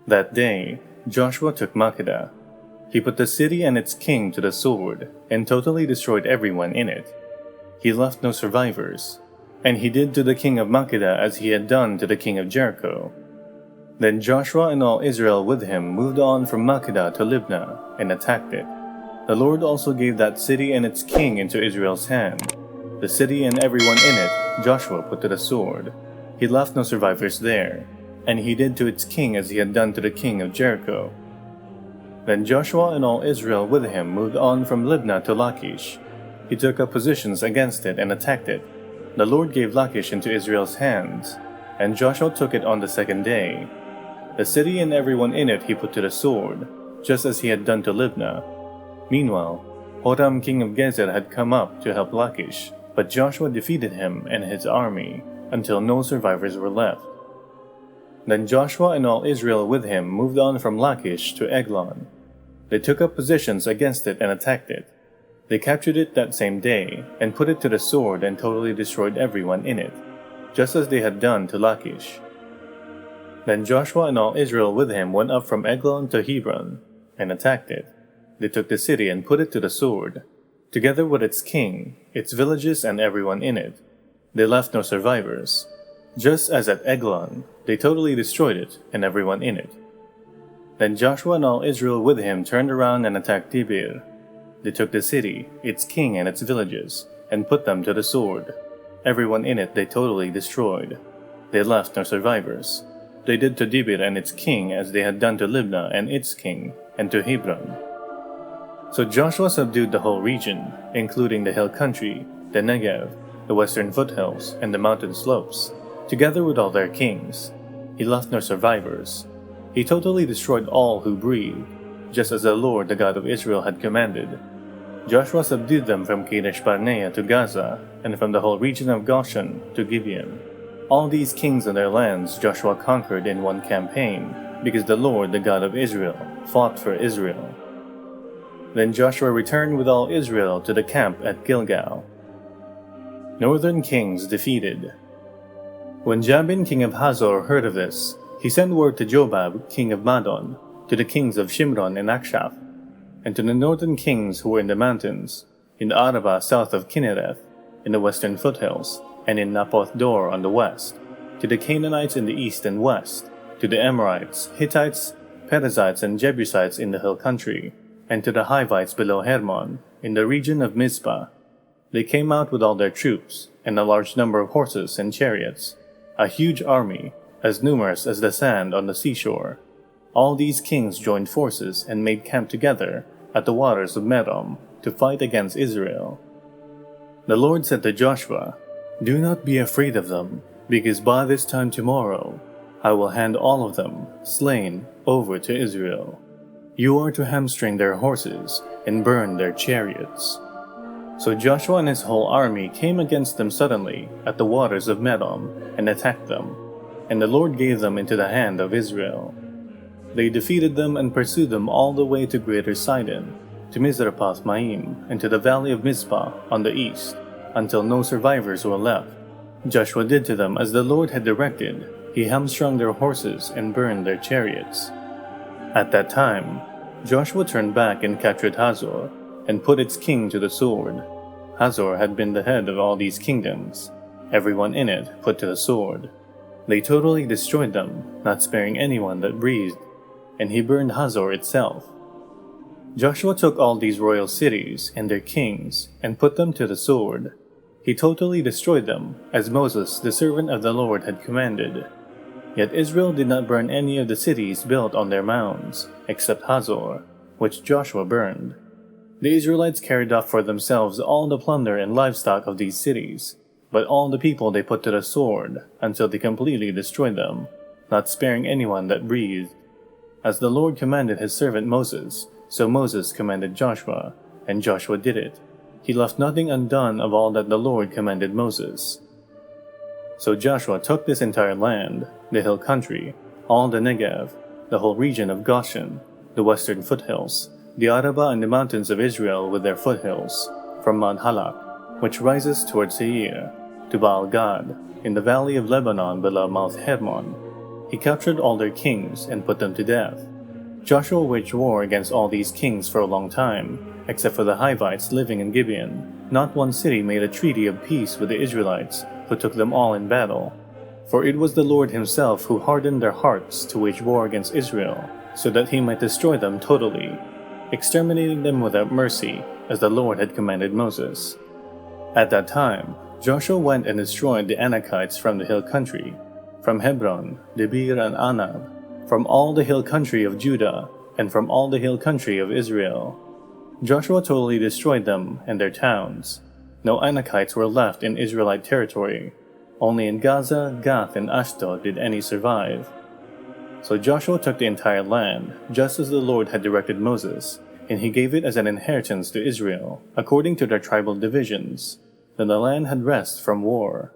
That day, Joshua took Makkedah. He put the city and its king to the sword, and totally destroyed everyone in it. He left no survivors, and he did to the king of Makkedah as he had done to the king of Jericho. Then Joshua and all Israel with him moved on from Makkedah to Libnah, and attacked it. The Lord also gave that city and its king into Israel's hand. The city and everyone in it Joshua put to the sword. He left no survivors there, and he did to its king as he had done to the king of Jericho. Then Joshua and all Israel with him moved on from Libnah to Lachish. He took up positions against it and attacked it. The Lord gave Lachish into Israel's hands, and Joshua took it on the second day. The city and everyone in it he put to the sword, just as he had done to Libnah. Meanwhile, Horam king of Gezer had come up to help Lachish, but Joshua defeated him and his army, until no survivors were left. Then Joshua and all Israel with him moved on from Lachish to Eglon. They took up positions against it and attacked it. They captured it that same day, and put it to the sword and totally destroyed everyone in it, just as they had done to Lachish. Then Joshua and all Israel with him went up from Eglon to Hebron, and attacked it. They took the city and put it to the sword, together with its king, its villages and everyone in it. They left no survivors. Just as at Eglon, they totally destroyed it and everyone in it. Then Joshua and all Israel with him turned around and attacked Debir. They took the city, its king and its villages, and put them to the sword. Everyone in it they totally destroyed. They left no survivors. They did to Debir and its king as they had done to Libnah and its king, and to Hebron. So Joshua subdued the whole region, including the hill country, the Negev, the western foothills, and the mountain slopes, together with all their kings. He left no survivors. He totally destroyed all who breathed, just as the Lord, the God of Israel, had commanded. Joshua subdued them from Kadesh Barnea to Gaza, and from the whole region of Goshen to Gibeon. All these kings and their lands Joshua conquered in one campaign, because the Lord, the God of Israel, fought for Israel. Then Joshua returned with all Israel to the camp at Gilgal. Northern kings defeated. When Jabin king of Hazor heard of this, he sent word to Jobab king of Madon, to the kings of Shimron and Akshaph, and to the northern kings who were in the mountains, in the Arabah south of Kinnereth, in the western foothills, and in Naphoth Dor on the west, to the Canaanites in the east and west, to the Amorites, Hittites, Perizzites, and Jebusites in the hill country, and to the Hivites below Hermon, in the region of Mizpah. They came out with all their troops, and a large number of horses and chariots, a huge army, as numerous as the sand on the seashore. All these kings joined forces and made camp together at the Waters of Merom to fight against Israel. The Lord said to Joshua, "Do not be afraid of them, because by this time tomorrow I will hand all of them, slain, over to Israel. You are to hamstring their horses and burn their chariots." So Joshua and his whole army came against them suddenly at the Waters of Merom and attacked them, and the Lord gave them into the hand of Israel. They defeated them and pursued them all the way to Greater Sidon, to Mizrapath-Maim, and to the valley of Mizpah on the east, until no survivors were left. Joshua did to them as the Lord had directed. He hamstrung their horses and burned their chariots. At that time, Joshua turned back and captured Hazor, and put its king to the sword. Hazor had been the head of all these kingdoms, everyone in it put to the sword. They totally destroyed them, not sparing anyone that breathed, and he burned Hazor itself. Joshua took all these royal cities and their kings, and put them to the sword. He totally destroyed them, as Moses, the servant of the Lord, had commanded. Yet Israel did not burn any of the cities built on their mounds, except Hazor, which Joshua burned. The Israelites carried off for themselves all the plunder and livestock of these cities, but all the people they put to the sword, until they completely destroyed them, not sparing anyone that breathed. As the Lord commanded his servant Moses, so Moses commanded Joshua, and Joshua did it. He left nothing undone of all that the Lord commanded Moses. So Joshua took this entire land, the hill country, all the Negev, the whole region of Goshen, the western foothills, the Arabah and the mountains of Israel with their foothills, from Mount Halak, which rises towards Seir, to Baal-Gad, in the valley of Lebanon below Mount Hermon, He captured all their kings and put them to death. Joshua waged war against all these kings for a long time, except for the Hivites living in Gibeon. Not one city made a treaty of peace with the Israelites, who took them all in battle. For it was the Lord himself who hardened their hearts to wage war against Israel, so that he might destroy them totally, exterminating them without mercy, as the Lord had commanded Moses. At that time, Joshua went and destroyed the Anakites from the hill country, from Hebron, Debir and Anab, from all the hill country of Judah, and from all the hill country of Israel. Joshua totally destroyed them and their towns. No Anakites were left in Israelite territory. Only in Gaza, Gath, and Ashdod did any survive. So Joshua took the entire land, just as the Lord had directed Moses, and he gave it as an inheritance to Israel, according to their tribal divisions. Then the land had rest from war.